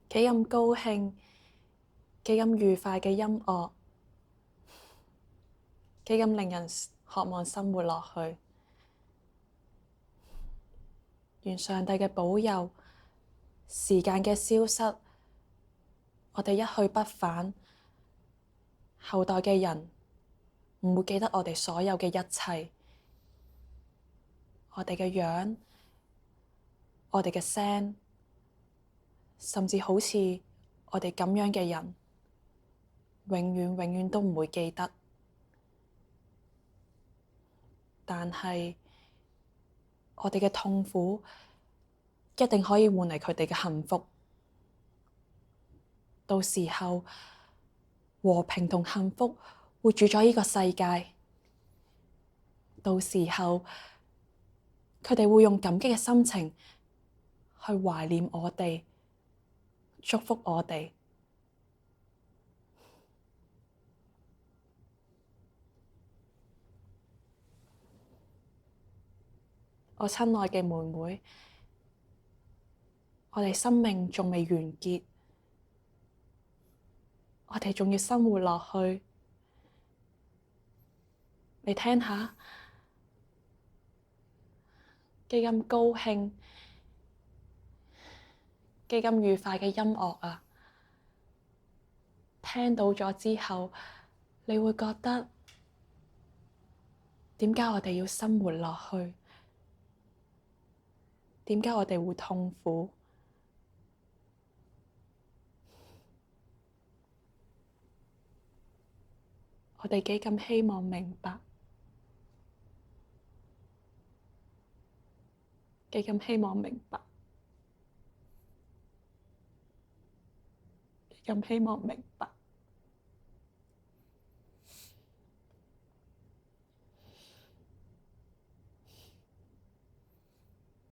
幾咁高興，幾咁愉快嘅音樂，幾咁令人渴望生活落去。願上帝嘅保佑，時間嘅消失，我哋一去不返，後代嘅人唔會記得我哋所有嘅一切，我哋嘅樣，我哋嘅聲，甚至好似我哋咁樣嘅人，永遠永遠都唔會記得。但係我哋嘅痛苦一定可以換嚟佢哋嘅幸福。到時候和平同幸福會住咗呢個世界。到時候佢哋會用感激嘅心情去懷念我哋，祝福我哋。我親愛嘅妹妹，我哋生命仲未完結，我哋仲要生活落去。你聽下，幾咁高興，幾咁愉快嘅音樂啊！聽到咗之後，你會覺得點解我哋要生活落去？點解我哋會痛苦？我哋幾咁希望明白，幾咁希望明白，幾咁希望明白。